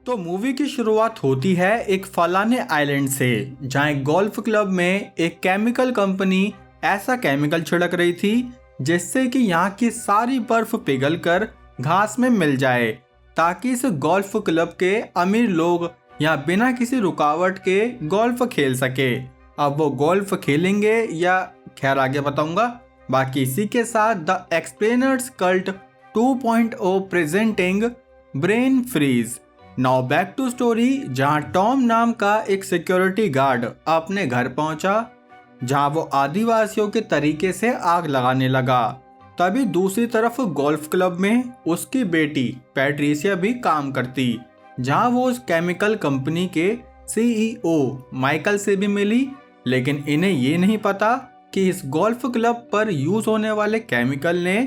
तो मूवी की शुरुआत होती है एक फलाने आइलैंड से, जहाँ एक गोल्फ क्लब में एक केमिकल कंपनी ऐसा केमिकल छिड़क रही थी जिससे कि यहाँ की सारी बर्फ पिघलकर घास में मिल जाए, ताकि इस गोल्फ क्लब के अमीर लोग यहाँ बिना किसी रुकावट के गोल्फ खेल सके। अब वो गोल्फ खेलेंगे या खैर आगे बताऊंगा। बाकी इसी के साथ the explainers cult 2.0 presenting brain freeze. Now back to story, जहां टॉम नाम का एक सिक्योरिटी गार्ड अपने घर पहुंचा, जहां वो आदिवासियों के तरीके से आग लगाने लगा। तभी दूसरी तरफ गोल्फ क्लब में उसकी बेटी पैट्रिसिया भी काम करती, जहां वो उस केमिकल कंपनी के सीईओ माइकल से भी मिली। लेकिन इन्हें ये नहीं पता कि इस गोल्फ क्लब पर यूज होने वाले केमिकल ने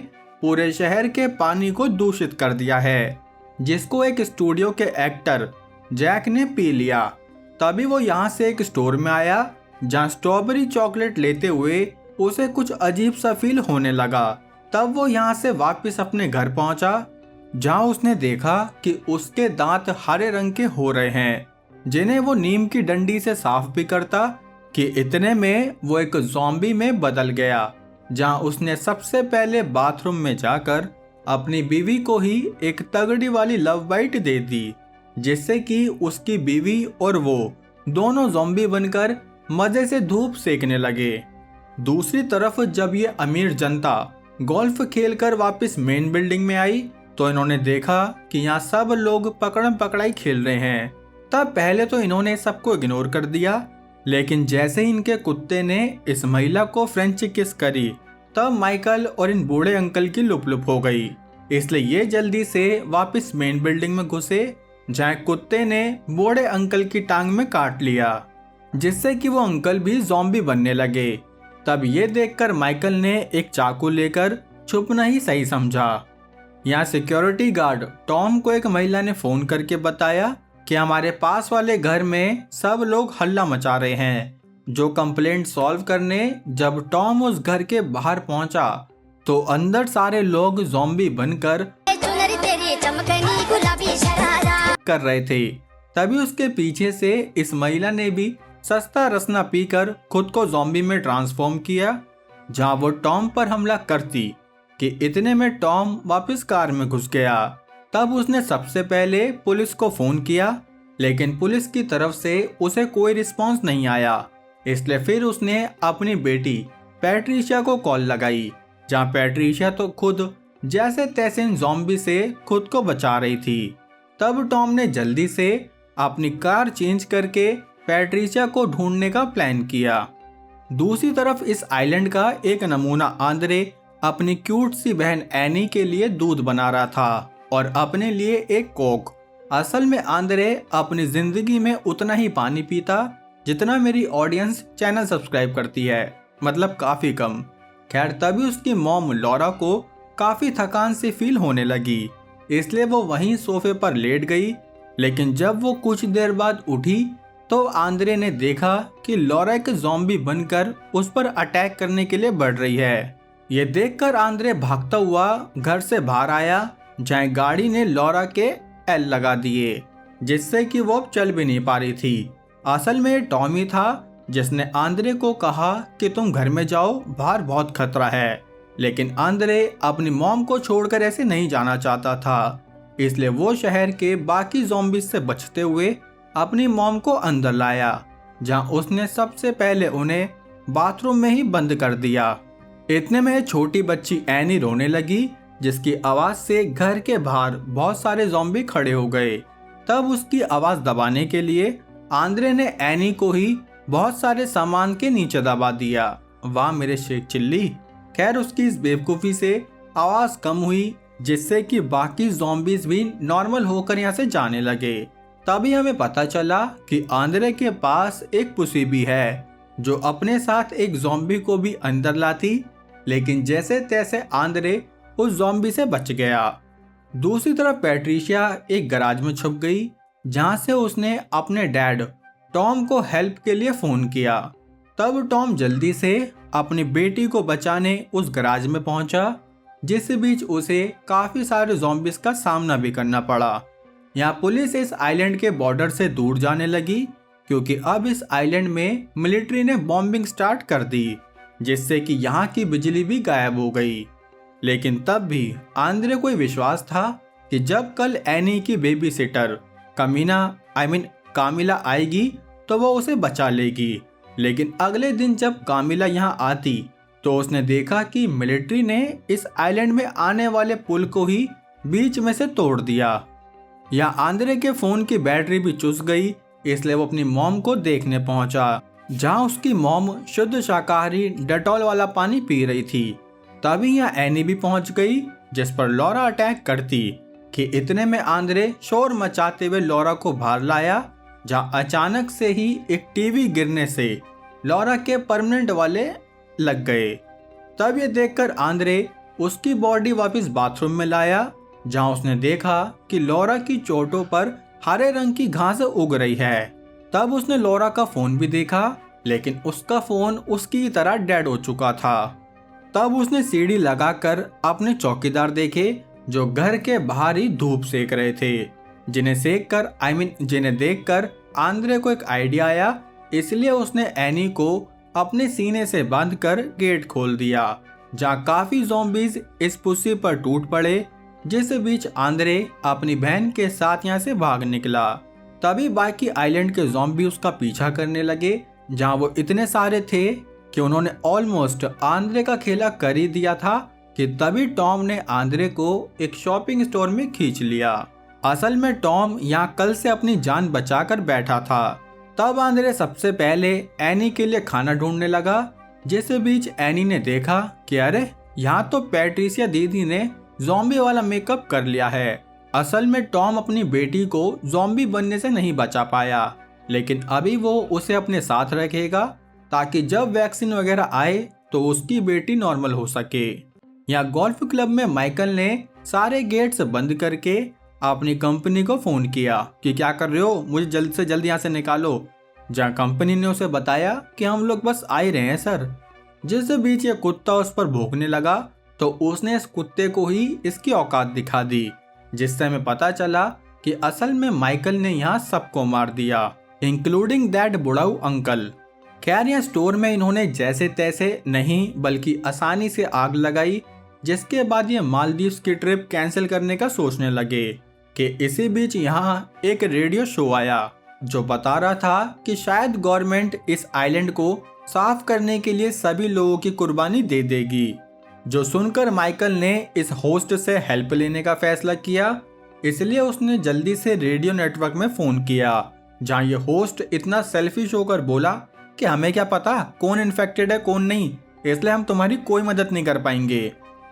पूरे शहर के पानी को दूषित कर दिया है, जिसको एक स्टूडियो के एक्टर जैक ने पी लिया। तभी वो यहाँ से एक स्टोर में आया, जहाँ स्ट्रॉबेरी चॉकलेट लेते हुए उसे कुछ अजीब सा फील होने लगा। तब वो यहाँ से वापस अपने घर पहुंचा, जहाँ उसने देखा कि उसके दांत हरे रंग के हो रहे हैं, जिन्हें वो नीम की डंडी से साफ भी करता कि इतने में वो एक ज़ॉम्बी में बदल गया। जहाँ उसने सबसे पहले बाथरूम में जाकर अपनी बीवी को ही एक तगड़ी वाली लव बाइट दे दी, जिससे कि उसकी बीवी और वो दोनों ज़ॉम्बी बनकर मजे से धूप सेकने लगे। दूसरी तरफ जब ये अमीर जनता गोल्फ खेलकर वापस मेन बिल्डिंग में आई, तो इन्होंने देखा कि यहाँ सब लोग पकड़म पकड़ाई खेल रहे हैं। तब पहले तो इन्होंने सबको इग्नोर कर दिया, लेकिन जैसे ही इनके कुत्ते ने इस महिला को फ्रेंच किस करी, तब माइकल और इन बूढ़े अंकल की लुप लुप हो गई। इसलिए ये जल्दी से वापस मेन बिल्डिंग में घुसे, जहाँ कुत्ते ने बूढ़े अंकल की टांग में काट लिया, जिससे कि वो अंकल भी ज़ॉम्बी बनने लगे। तब ये देखकर माइकल ने एक चाकू लेकर छुपना ही सही समझा। यहाँ सिक्योरिटी गार्ड टॉम को एक महिला ने फोन करके बताया कि हमारे पास वाले घर में सब लोग हल्ला मचा रहे हैं। जो कंप्लेंट सॉल्व करने जब टॉम उस घर के बाहर पहुंचा, तो अंदर सारे लोग ज़ॉम्बी बनकर कर रहे थे। तभी उसके पीछे से इस महिला ने भी सस्ता रसना पीकर खुद को ज़ॉम्बी में ट्रांसफॉर्म किया, जहां वो टॉम पर हमला करती कि इतने में टॉम वापस कार में घुस गया। तब उसने सबसे पहले पुलिस को फोन किया, लेकिन पुलिस की तरफ से उसे कोई रिस्पांस नहीं आया। इसलिए फिर उसने अपनी बेटी पैट्रिशिया को कॉल लगाई, जहां पैट्रिशिया तो खुद जैसे तैसे इन ज़ॉम्बी से खुद को बचा रही थी। तब टॉम ने जल्दी से अपनी कार चेंज करके पैट्रिशिया को ढूंढने का प्लान किया। दूसरी तरफ इस आइलैंड का एक नमूना आंद्रे अपनी क्यूट सी बहन एनी के लिए दूध बना रहा था और अपने लिए एक कोक। असल में आंद्रे अपनी जिंदगी में उतना ही पानी पीता जितना मेरी ऑडियंस चैनल सब्सक्राइब करती है, मतलब काफी कम। खैर तभी उसकी मॉम लॉरा को काफी थकान सी फील होने लगी, इसलिए वो वहीं सोफे पर लेट गई। लेकिन जब वो कुछ देर बाद उठी, तो आंद्रे ने देखा कि लॉरा एक ज़ॉम्बी बनकर उस पर अटैक करने के लिए बढ़ रही है। ये देखकर आंद्रे भागता हुआ घर से बाहर आया, जहाँ गाड़ी ने लॉरा के एल लगा दिए, जिससे कि वो अब चल भी नहीं पा रही थी। असल में टॉमी था जिसने आंद्रे को कहा कि तुम घर में जाओ, बाहर बहुत खतरा है। लेकिन आंद्रे अपनी मॉम को छोड़कर ऐसे नहीं जाना चाहता था, इसलिए वो शहर के बाकी ज़ॉम्बीज से बचते हुए अपनी मॉम को अंदर लाया, जहां उसने सबसे पहले उन्हें बाथरूम में ही बंद कर दिया। इतने में छोटी बच्ची एनी रोने लगी, जिसकी आवाज से घर के बाहर बहुत सारे ज़ॉम्बी खड़े हो गए। तब उसकी आवाज दबाने के लिए आंद्रे ने एनी को ही बहुत सारे सामान के नीचे दबा दिया। वाह मेरे शेख चिल्ली। खैर उसकी इस बेवकूफ़ी से आवाज कम हुई, जिससे कि बाकी ज़ॉम्बीज भी नॉर्मल होकर यहाँ से जाने लगे। तभी हमें पता चला कि आंद्रे के पास एक पुसी भी है, जो अपने साथ एक ज़ॉम्बी को भी अंदर लाती। लेकिन जैसे तैसे आंद्रे उस ज़ॉम्बी से बच गया। दूसरी तरफ पैट्रिशिया एक गराज में छुप गई, जहां से उसने अपने डैड टॉम को हेल्प के लिए फ़ोन किया। तब टॉम जल्दी से अपनी बेटी को बचाने उस गराज में पहुंचा, जिस बीच उसे काफ़ी सारे ज़ॉम्बीज का सामना भी करना पड़ा। यहाँ पुलिस इस आइलैंड के बॉर्डर से दूर जाने लगी क्योंकि अब इस आइलैंड में मिलिट्री ने बॉम्बिंग स्टार्ट कर दी, जिससे कि यहाँ की बिजली भी गायब हो गई। लेकिन तब भी आंद्रे को विश्वास था कि जब कल एनी की बेबी सिटर कामिला आएगी तो वो उसे बचा लेगी। लेकिन अगले दिन जब कामिला यहाँ आती तो उसने देखा कि मिलिट्री ने इस आइलैंड में आने वाले पुल को ही बीच में से तोड़ दिया। यहाँ आंद्रे के फोन की बैटरी भी चुस गई, इसलिए वो अपनी मॉम को देखने पहुंचा, जहां उसकी मॉम शुद्ध शाकाहारी डेटॉल वाला पानी पी रही थी। तभी यहाँ एनी भी पहुंच गई, जिस पर लॉरा अटैक करती कि इतने में आंद्रे शोर मचाते हुए लॉरा को बाहर लाया, जहां अचानक से ही एक टीवी गिरने से लॉरा के परमानेंट वाले लग गए। तब ये देखकर आंद्रे उसकी बॉडी वापस बाथरूम में लाया, जहां उसने देखा कि लॉरा की चोटों पर हरे रंग की घास उग रही है। तब उसने लॉरा का फोन भी देखा, लेकिन उसका फोन उसकी तरह डेड हो चुका था। तब उसने सीढ़ी लगाकर अपने चौकीदार देखे, जो घर के बाहर ही धूप सेक रहे थे, जिन्हें देखकर आंद्रे को एक आइडिया आया। इसलिए उसने एनी को अपने सीने से बांधकर गेट खोल दिया, जहाँ काफी ज़ॉम्बीज इस पुस्सी पर टूट पड़े, जिस बीच आंद्रे अपनी बहन के साथ यहाँ से भाग निकला। तभी बाकी आइलैंड के ज़ॉम्बी उसका पीछा करने लगे, जहाँ वो इतने सारे थे कि उन्होंने ऑलमोस्ट आंद्रे का खेला कर ही दिया था कि तभी टॉम ने आंद्रे को एक शॉपिंग स्टोर में खींच लिया। असल में टॉम यहाँ कल से अपनी जान बचाकर बैठा था। तब आंद्रे सबसे पहले एनी के लिए खाना ढूंढने लगा, जिस बीच एनी ने देखा कि अरे यहाँ तो पैट्रिसिया दीदी ने ज़ॉम्बी वाला मेकअप कर लिया है। असल में टॉम अपनी बेटी को ज़ॉम्बी बनने से नहीं बचा पाया, लेकिन अभी वो उसे अपने साथ रखेगा ताकि जब वैक्सीन वगैरह आए तो उसकी बेटी नॉर्मल हो सके। यहाँ गोल्फ क्लब में माइकल ने सारे गेट्स बंद करके अपनी कंपनी को फोन किया कि क्या कर रहे हो, मुझे जल्द से जल्द यहाँ से निकालो। जहाँ कंपनी ने उसे बताया कि हम लोग बस आ ही रहे हैं सर। जिस बीच ये कुत्ता उस पर भौंकने लगा तो उसने इस कुत्ते को ही इसकी औकात दिखा दी, जिससे हमें पता चला कि असल में माइकल ने यहाँ सबको मार दिया, इंक्लूडिंग दैट बुढ़ाऊ अंकल। खैर यहाँ स्टोर में इन्होंने जैसे तैसे नहीं बल्कि आसानी से आग लगाई, जिसके बाद ये मालदीव्स की ट्रिप कैंसिल करने का सोचने लगे कि इसी बीच यहाँ एक रेडियो शो आया जो बता रहा था कि शायद गवर्नमेंट इस आइलैंड को साफ करने के लिए सभी लोगों की कुर्बानी दे देगी। जो सुनकर माइकल ने इस होस्ट से हेल्प लेने का फैसला किया, इसलिए उसने जल्दी से रेडियो नेटवर्क में फोन किया, जहां ये होस्ट इतना सेल्फिश होकर बोला कि हमें क्या पता कौन इन्फेक्टेड है कौन नहीं, इसलिए हम तुम्हारी कोई मदद नहीं कर पाएंगे।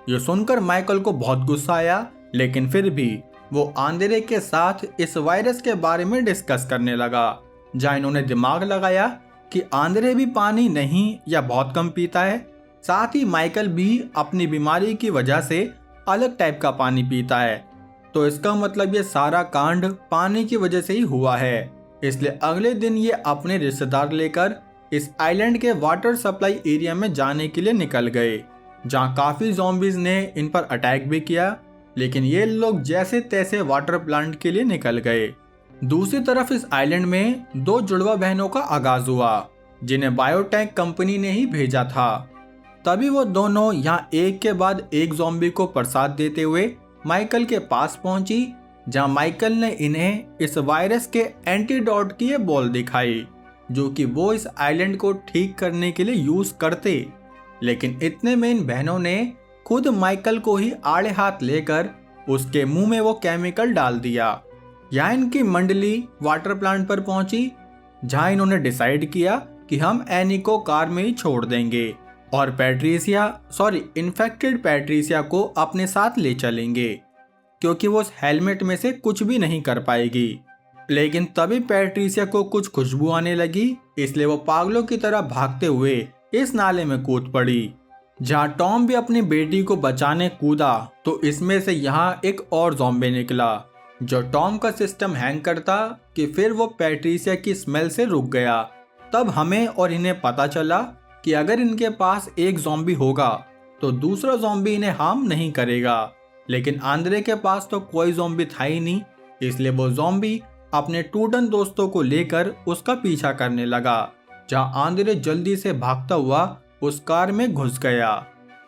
ये सुनकर माइकल को बहुत गुस्सा आया, लेकिन फिर भी वो आंद्रे के साथ इस वायरस के बारे में डिस्कस करने लगा, जहां इन्होंने दिमाग लगाया कि आंद्रे भी पानी नहीं या बहुत कम पीता है, साथ ही माइकल भी अपनी बीमारी की वजह से अलग टाइप का पानी पीता है, तो इसका मतलब ये सारा कांड पानी की वजह से ही हुआ है। इसलिए अगले दिन ये अपने रिश्तेदार लेकर इस आइलैंड के वाटर सप्लाई एरिया में जाने के लिए निकल गए, जहाँ काफी ज़ॉम्बीज ने इन पर अटैक भी किया, लेकिन ये लोग जैसे तैसे वाटर प्लांट के लिए निकल गए। दूसरी तरफ इस आइलैंड में दो जुड़वा बहनों का आगाज हुआ, जिन्हें बायोटेक कंपनी ने ही भेजा था। तभी वो दोनों यहाँ एक के बाद एक ज़ॉम्बी को प्रसाद देते हुए माइकल के पास पहुंची, जहां माइकल ने इन्हें इस वायरस के एंटीडोट की ये बॉल दिखाई, जो कि वो इस आइलैंड को ठीक करने के लिए यूज करते। लेकिन इतने में इन बहनों ने खुद माइकल को ही आड़े हाथ लेकर उसके मुंह में वो केमिकल डाल दिया। यहाँ इनकी मंडली वाटर प्लांट पर पहुंची, जहां इन्होंने डिसाइड किया कि हम एनी को कार में ही छोड़ देंगे और इन्फेक्टेड पैट्रिसिया को अपने साथ ले चलेंगे, क्योंकि वो उस हेलमेट में से कुछ भी नहीं कर पाएगी। लेकिन तभी पैट्रिसिया को कुछ खुशबू आने लगी, इसलिए वो पागलों की तरह भागते हुए इस नाले में कूद पड़ी। जहाँ टॉम भी अपनी बेटी को बचाने कूदा तो इसमें से यहाँ एक और ज़ॉम्बी निकला, जो टॉम का सिस्टम हैंग करता कि फिर वो पैट्रिसिया की स्मेल से रुक गया। तब हमें और इन्हें पता चला कि अगर इनके पास एक ज़ॉम्बी होगा तो दूसरा ज़ॉम्बी इन्हें हार्म नहीं करेगा, लेकिन आंद्रे के पास तो कोई ज़ॉम्बी था ही नहीं, इसलिए वो ज़ॉम्बी अपने टूटन दोस्तों को लेकर उसका पीछा करने लगा, जहां आंद्रे जल्दी से भागता हुआ उस कार में घुस गया।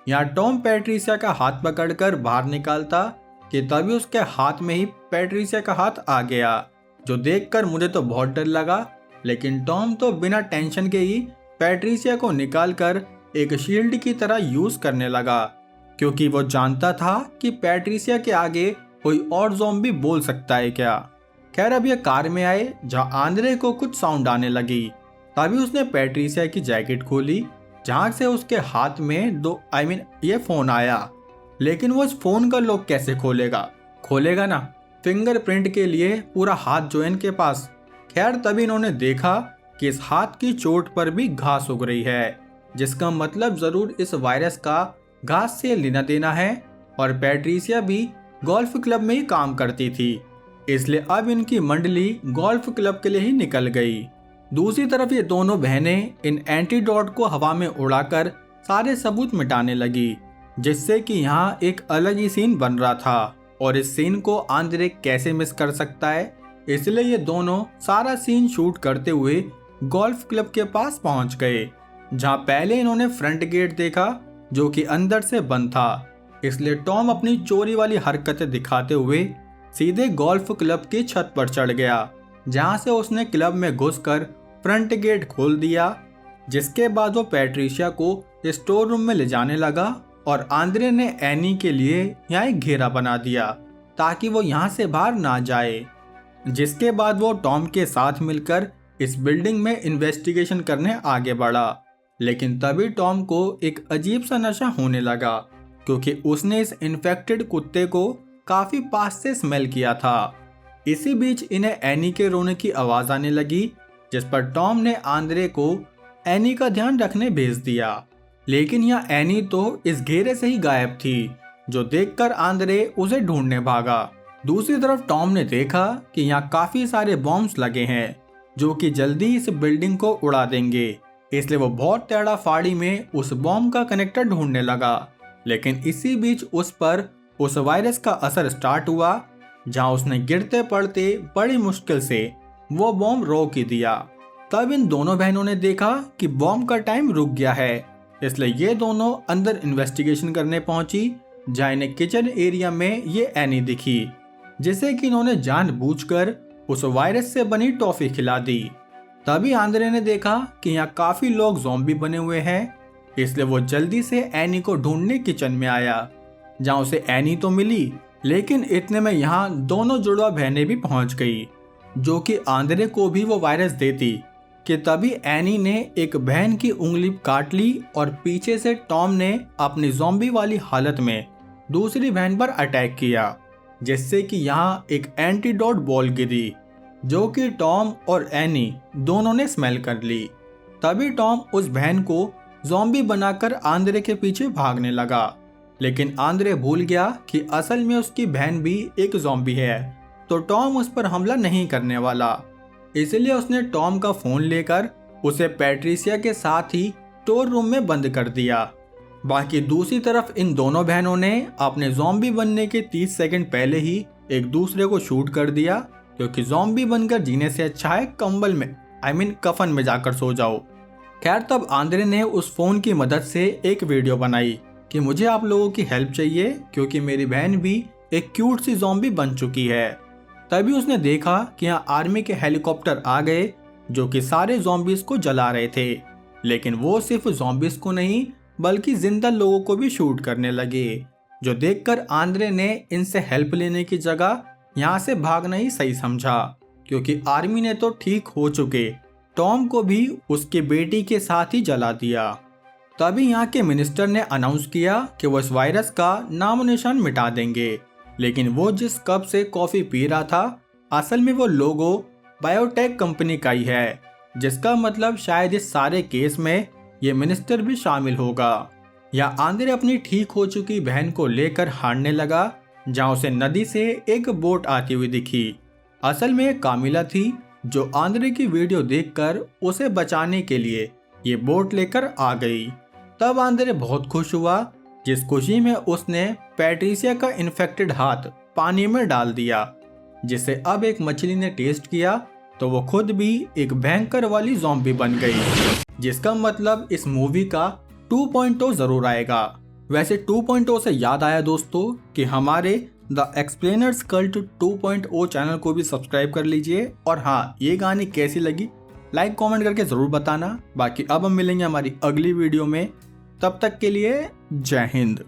यहाँ टॉम पैट्रिसिया का हाथ पकड़कर बाहर निकालता कि तभी उसके हाथ में ही पैट्रिसिया का हाथ आ गया, जो देखकर मुझे तो बहुत डर लगा। लेकिन टॉम तो बिना टेंशन के ही पैट्रिसिया को निकालकर एक शील्ड की तरह यूज करने लगा, क्योंकि वो जानता था कि पैट्रिसिया के आगे कोई और ज़ॉम्बी बोल सकता है क्या। खैर अब ये कार में आए, जहां आंद्रे को कुछ साउंड आने लगी। तभी उसने पैट्रिसिया की जैकेट खोली, जहां से उसके हाथ में ये फोन आया। लेकिन वो इस फोन का लॉक कैसे खोलेगा ना, फिंगरप्रिंट के लिए पूरा हाथ जो है इनके पास। खैर तभी इन्होंने देखा कि इस हाथ की चोट पर भी घास उग रही है, जिसका मतलब जरूर इस वायरस का घास से लेना देना है। और पैट्रिसिया भी गोल्फ क्लब में ही काम करती थी, इसलिए अब इनकी मंडली गोल्फ क्लब के लिए ही निकल गई। दूसरी तरफ ये दोनों बहनें इन एंटीडोट को हवा में उड़ाकर सारे सबूत मिटाने लगी, जिससे कि यहाँ एक अलग ही सीन बन रहा था। और इस सीन को आंद्रे कैसे मिस कर सकता है, इसलिए ये दोनों सारा सीन शूट करते हुए गोल्फ क्लब के पास पहुंच गए, जहां पहले इन्होंने फ्रंट गेट देखा जो कि अंदर से बंद था। इसलिए टॉम अपनी चोरी वाली हरकतें दिखाते हुए सीधे गोल्फ क्लब की छत पर चढ़ गया, जहां से उसने क्लब में घुसकर फ्रंट गेट खोल दिया। जिसके बाद वो पैट्रिसिया को स्टोर रूम में ले जाने लगा और आंद्रे ने एनी के लिए यहाँ एक घेरा बना दिया ताकि वो यहाँ से बाहर ना जाए। जिसके बाद वो टॉम के साथ मिलकर इस बिल्डिंग में इन्वेस्टिगेशन करने आगे बढ़ा। लेकिन तभी टॉम को एक अजीब सा नशा होने लगा, क्योंकि उसने इस इन्फेक्टेड कुत्ते को काफी पास से स्मेल किया था। इसी बीच इन्हें एनी के रोने की आवाज आने लगी, जिस पर टॉम ने आंद्रे को एनी का ध्यान रखने भेज दिया। लेकिन यहाँ एनी तो इस घेरे से ही गायब थी, जो देखकर आंद्रे उसे ढूंढने भागा। दूसरी तरफ टॉम ने देखा कि यहाँ काफी सारे बॉम्ब्स लगे हैं, जो कि जल्दी इस बिल्डिंग को उड़ा देंगे। इसलिए वो बहुत टेढ़ा फाड़ी में उस बॉम्ब का कनेक्टर ढूंढने लगा। लेकिन इसी बीच उस पर उस वायरस का असर स्टार्ट हुआ, जहां उसने गिरते पड़ते बड़ी मुश्किल से वो बॉम्ब रोक ही दिया। तब इन दोनों बहनों ने देखा कि बॉम्ब का टाइम रुक गया है, इसलिए ये दोनों अंदर इन्वेस्टिगेशन करने पहुंची, जहां इन्हें किचन एरिया में ये एनी दिखी, जिसे कि इन्होंने जानबूझकर उस वायरस से बनी टॉफी खिला दी। तभी आंद्रे ने देखा कि यहाँ काफी लोग ज़ॉम्बी बने हुए हैं, इसलिए वो जल्दी से एनी को ढूंढने किचन में आया, जहां उसे एनी तो मिली, लेकिन इतने में यहाँ दोनों जुड़वा बहनें भी पहुंच गई, जो कि आंद्रे को भी वो वायरस देती। कि तभी एनी ने एक बहन की उंगली काट ली और पीछे से टॉम ने अपनी ज़ॉम्बी वाली हालत में दूसरी बहन पर अटैक किया, जिससे कि यहाँ एक एंटीडोट बॉल गिरी, जो कि टॉम और एनी दोनों ने स्मेल कर ली। तभी टॉम उस बहन को ज़ॉम्बी बनाकर आंद्रे के पीछे भागने लगा, लेकिन आंद्रे भूल गया कि असल में उसकी बहन भी एक ज़ॉम्बी है, तो टॉम उस पर हमला नहीं करने वाला। इसलिए उसने टॉम का फोन लेकर उसे पैट्रिसिया के साथ ही स्टोर रूम में बंद कर दिया। बाकी दूसरी तरफ इन दोनों बहनों ने अपने ज़ॉम्बी बनने के 30 सेकंड पहले ही एक दूसरे को शूट कर दिया, क्योंकि ज़ॉम्बी बनकर जीने से अच्छा है कंबल में कफन में जाकर सो जाओ। खैर तब आंद्रे ने उस फोन की मदद से एक वीडियो बनाई कि मुझे आप लोगों की हेल्प चाहिए, क्योंकि मेरी बहन भी एक क्यूट सी ज़ॉम्बी बन चुकी है। तभी उसने देखा कि यहाँ आर्मी के हेलीकॉप्टर आ गए, जो कि सारे ज़ॉम्बीज को जला रहे थे। लेकिन वो सिर्फ ज़ॉम्बीज को नहीं बल्कि जिंदा लोगों को भी शूट करने लगे, जो देखकर आंद्रे ने इनसे हेल्प लेने की जगह यहाँ से भागना ही सही समझा, क्योंकि आर्मी ने तो ठीक हो चुके टॉम को भी उसकी बेटी के साथ ही जला दिया। तभी यहाँ के मिनिस्टर ने अनाउंस किया कि वो इस वायरस का नामो निशान मिटा देंगे। लेकिन वो जिस कप से कॉफी पी रहा था, असल में वो लोगो बायोटेक कंपनी का ही है, जिसका मतलब शायद इस सारे केस में ये मिनिस्टर भी शामिल होगा। या आंद्रे अपनी ठीक हो चुकी बहन को लेकर हारने लगा, जहाँ उसे नदी से एक बोट आती हुई दिखी। असल में एक कामिला थी, जो आंद्रे की वीडियो देखकर उसे बचाने के लिए ये बोट लेकर आ गई। तब आंद्रे बहुत खुश हुआ, जिस खुशी में उसने पैट्रिसिया का इन्फेक्टेड हाथ पानी में डाल दिया, जिसे अब एक मछली ने टेस्ट किया तो वो खुद भी एक भयंकर वाली ज़ॉम्बी बन गई, जिसका मतलब इस मूवी का 2.0 जरूर आएगा। वैसे 2.0 से याद आया दोस्तों कि हमारे द एक्सप्लेनर्स कल्ट 2.0 चैनल को भी सब्सक्राइब कर लीजिए। और हाँ, ये कहानी कैसी लगी लाइक कमेंट करके ज़रूर बताना। बाकी अब हम मिलेंगे हमारी अगली वीडियो में, तब तक के लिए जय हिंद।